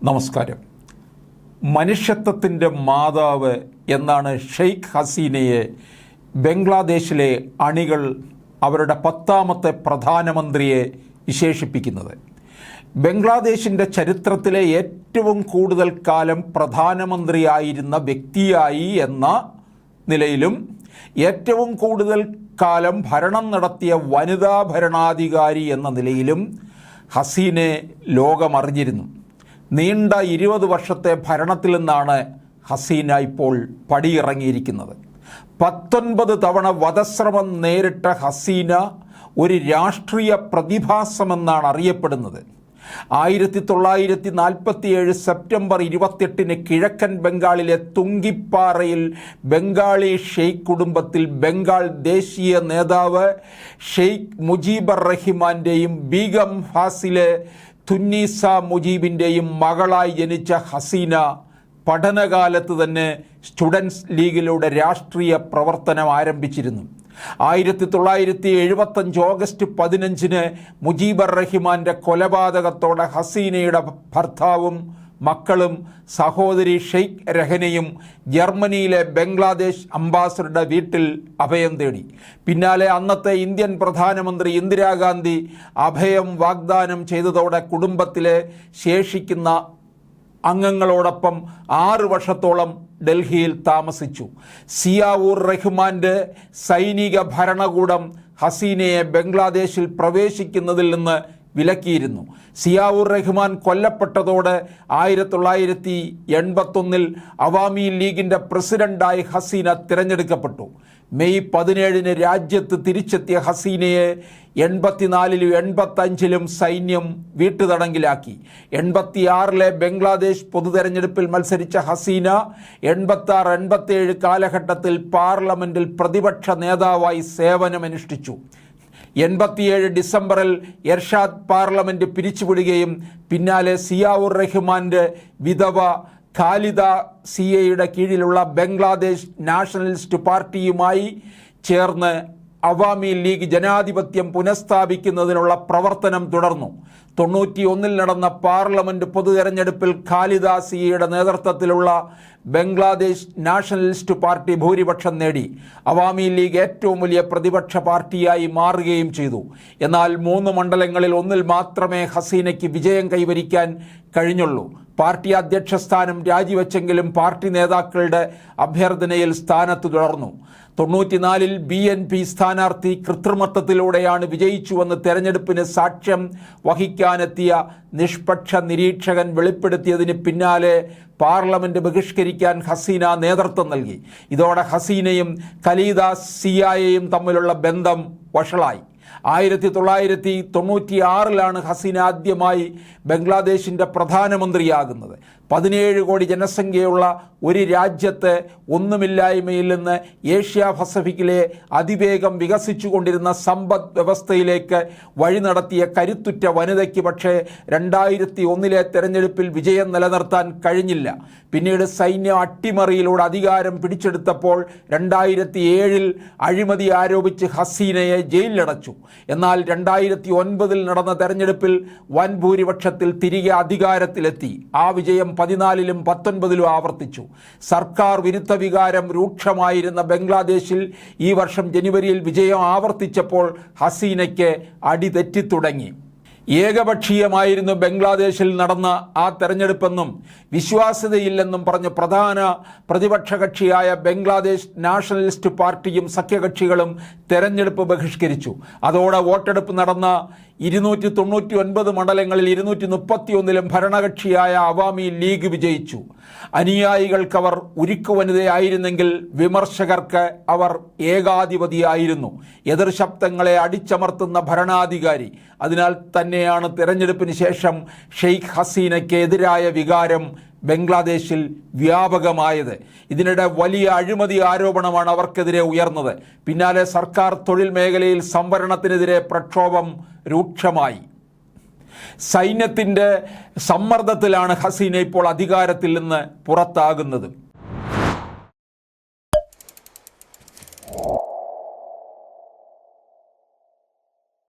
നമസ്കാരം. മനുഷ്യത്വത്തിൻ്റെ മാതാവ് എന്നാണ് ഷെയ്ഖ് ഹസീനയെ ബംഗ്ലാദേശിലെ അണികൾ അവരുടെ 10ാമത്തെ പ്രധാനമന്ത്രിയെ വിശേഷിപ്പിക്കുന്നത്. ബംഗ്ലാദേശിൻ്റെ ചരിത്രത്തിലെ ഏറ്റവും കൂടുതൽ കാലം പ്രധാനമന്ത്രിയായിരുന്ന വ്യക്തിയായി എന്ന നിലയിലും ഏറ്റവും കൂടുതൽ കാലം ഭരണം നടത്തിയ വനിതാ ഭരണാധികാരി എന്ന നിലയിലും ഹസീനെ ലോകമറിഞ്ഞിരുന്നു. നീണ്ട 20 വർഷത്തെ ഭരണത്തിൽ നിന്നാണ് ഹസീന ഇപ്പോൾ പടിയിറങ്ങിയിരിക്കുന്നത്. 19 തവണ വധശ്രമം നേരിട്ട ഹസീന ഒരു രാഷ്ട്രീയ പ്രതിഭാസമെന്നാണ് അറിയപ്പെടുന്നത്. 1947 സെപ്റ്റംബർ 28 കിഴക്കൻ ബംഗാളിലെ തുങ്കിപ്പാറയിൽ ബംഗാളി ഷെയ്ഖ് കുടുംബത്തിൽ ബംഗാൾ ദേശീയ നേതാവ് ഷെയ്ഖ് മുജീബർ റഹിമാൻ്റെയും ബീഗം ഫാസിലെ തുന്നീസ മുജീബിൻ്റെയും മകളായി ജനിച്ച ഹസീന പഠനകാലത്ത് തന്നെ സ്റ്റുഡൻസ് ലീഗിലൂടെ രാഷ്ട്രീയ പ്രവർത്തനം ആരംഭിച്ചിരുന്നു. 1975 ഓഗസ്റ്റ് 15 മുജീബർ റഹിമാൻ്റെ കൊലപാതകത്തോടെ ഹസീനയുടെ ഭർത്താവും മക്കളും സഹോദരി ഷെയ്ഖ് രഹനയും ജർമ്മനിയിലെ ബംഗ്ലാദേശ് അംബാസഡറുടെ വീട്ടിൽ അഭയം തേടി. പിന്നാലെ അന്നത്തെ ഇന്ത്യൻ പ്രധാനമന്ത്രി ഇന്ദിരാഗാന്ധി അഭയം വാഗ്ദാനം ചെയ്തതോടെ കുടുംബത്തിലെ ശേഷിക്കുന്ന അംഗങ്ങളോടൊപ്പം 6 വർഷത്തോളം ഡൽഹിയിൽ താമസിച്ചു. സിയാവൂർ റഹ്മാൻ്റെ സൈനിക ഭരണകൂടം ഹസീനയെ ബംഗ്ലാദേശിൽ പ്രവേശിക്കുന്നതിൽ നിന്ന് വിലക്കിയിരുന്നു. സിയാവൂർ റഹ്മാൻ കൊല്ലപ്പെട്ടതോടെ 1981 അവാമി ലീഗിൻ്റെ പ്രസിഡന്റായി ഹസീന തിരഞ്ഞെടുക്കപ്പെട്ടു. മെയ് 17 രാജ്യത്ത് തിരിച്ചെത്തിയ ഹസീനയെ 84 85 സൈന്യം വീട്ടുതടങ്കിലാക്കി. 86 ബംഗ്ലാദേശ് പൊതുതെരഞ്ഞെടുപ്പിൽ മത്സരിച്ച ഹസീന 86-87 കാലഘട്ടത്തിൽ പാർലമെൻറ്റിൽ പ്രതിപക്ഷ നേതാവായി സേവനമനുഷ്ഠിച്ചു. 87 ഡിസംബറിൽ എർഷാദ് പാർലമെൻറ്റ് പിരിച്ചുവിടുകയും പിന്നാലെ സിയാവുർ റഹ്മാൻ്റെ വിധവ ഖാലിദ സിയയുടെ കീഴിലുള്ള ബംഗ്ലാദേശ് നാഷണലിസ്റ്റ് പാർട്ടിയുമായി ചേർന്ന് അവാമി ലീഗ് ജനാധിപത്യം പുനഃസ്ഥാപിക്കുന്നതിനുള്ള പ്രവർത്തനം തുടർന്നു. 91 നടന്ന പാർലമെൻറ്റ് പൊതുതെരഞ്ഞെടുപ്പിൽ ഖാലിദ സിയയുടെ നേതൃത്വത്തിലുള്ള ബംഗ്ലാദേശ് നാഷണലിസ്റ്റ് പാർട്ടി ഭൂരിപക്ഷം നേടി. അവാമി ലീഗ് ഏറ്റവും വലിയ പ്രതിപക്ഷ പാർട്ടിയായി മാറുകയും ചെയ്തു. എന്നാൽ 3 മണ്ഡലങ്ങളിൽ ഒന്നിൽ മാത്രമേ ഹസീനയ്ക്ക് വിജയം കൈവരിക്കാൻ കഴിഞ്ഞുള്ളൂ. പാർട്ടി അധ്യക്ഷ സ്ഥാനം രാജിവെച്ചെങ്കിലും പാർട്ടി നേതാക്കളുടെ അഭ്യർത്ഥനയിൽ സ്ഥാനത്ത് തുടർന്നു. 94 BNP സ്ഥാനാർത്ഥി കൃത്രിമത്വത്തിലൂടെയാണ് വിജയിച്ചുവെന്ന് തെരഞ്ഞെടുപ്പിന് സാക്ഷ്യം വഹിക്കാനെത്തിയ നിഷ്പക്ഷ നിരീക്ഷകൻ വെളിപ്പെടുത്തിയതിന് പിന്നാലെ പാർലമെൻറ്റ് ബഹിഷ്കരിക്കാൻ ഹസീന നേതൃത്വം നൽകി. ഇതോടെ ഹസീനയും ഖലീദ സിയയും തമ്മിലുള്ള ബന്ധം വഷളായി. 1996 ഹസീന ആദ്യമായി ബംഗ്ലാദേശിൻ്റെ പ്രധാനമന്ത്രിയാകുന്നത്. 17 കോടി ജനസംഖ്യയുള്ള ഒരു രാജ്യത്ത് ഒന്നുമില്ലായ്മയിൽ നിന്ന് ഏഷ്യ പസഫിക്കിലെ അതിവേഗം വികസിച്ചുകൊണ്ടിരുന്ന സമ്പദ് വ്യവസ്ഥയിലേക്ക് വഴി നടത്തിയ കരുത്തുറ്റ വനിതയ്ക്ക് പക്ഷേ 2001 തെരഞ്ഞെടുപ്പിൽ വിജയം നിലനിർത്താൻ കഴിഞ്ഞില്ല. പിന്നീട് സൈന്യം അട്ടിമറിയിലൂടെ അധികാരം പിടിച്ചെടുത്തപ്പോൾ 2007 അഴിമതി ആരോപിച്ച് ഹസീനയെ ജയിലിലടച്ചു. എന്നാൽ 2009 നടന്ന തെരഞ്ഞെടുപ്പിൽ വൻ ഭൂരിപക്ഷത്തിൽ തിരികെ അധികാരത്തിലെത്തി. ആ വിജയം 14 19 ആവർത്തിച്ചു. സർക്കാർ വിരുദ്ധ വികാരം രൂക്ഷമായിരുന്ന ബംഗ്ലാദേശിൽ ഈ വർഷം ജനുവരിയിൽ വിജയം ആവർത്തിച്ചപ്പോൾ ഹസീനയ്ക്ക് അടിതെറ്റിത്തുടങ്ങി. ഏകപക്ഷീയമായിരുന്നു ബംഗ്ലാദേശിൽ നടന്ന ആ തെരഞ്ഞെടുപ്പെന്നും വിശ്വാസ്യതയില്ലെന്നും പറഞ്ഞ് പ്രധാന പ്രതിപക്ഷ കക്ഷിയായ ബംഗ്ലാദേശ് നാഷണലിസ്റ്റ് പാർട്ടിയും സഖ്യകക്ഷികളും തെരഞ്ഞെടുപ്പ് ബഹിഷ്കരിച്ചു. അതോടെ വോട്ടെടുപ്പ് നടന്ന 299 മണ്ഡലങ്ങളിൽ 231 ഭരണകക്ഷിയായ അവാമി ലീഗ് വിജയിച്ചു. അനുയായികൾക്കവർ ഉരുക്കു വനിതയായിരുന്നെങ്കിൽ വിമർശകർക്ക് അവർ ഏകാധിപതിയായിരുന്നു, എതിർശബ്ദങ്ങളെ അടിച്ചമർത്തുന്ന ഭരണാധികാരി. അതിനാൽ തന്നെയാണ് തെരഞ്ഞെടുപ്പിന് ശേഷം ഷെയ്ഖ് ഹസീനയ്ക്ക് എതിരായ വികാരം ബംഗ്ലാദേശിൽ വ്യാപകമായത്. ഇതിനിടെ വലിയ അഴിമതി ആരോപണമാണ് അവർക്കെതിരെ ഉയർന്നത്. പിന്നാലെ സർക്കാർ തൊഴിൽ മേഖലയിൽ സംവരണത്തിനെതിരെ പ്രക്ഷോഭം രൂക്ഷമായി. സൈന്യത്തിൻ്റെ സമ്മർദ്ദത്തിലാണ് ഹസീന ഇപ്പോൾ അധികാരത്തിൽ നിന്ന് പുറത്താകുന്നത്.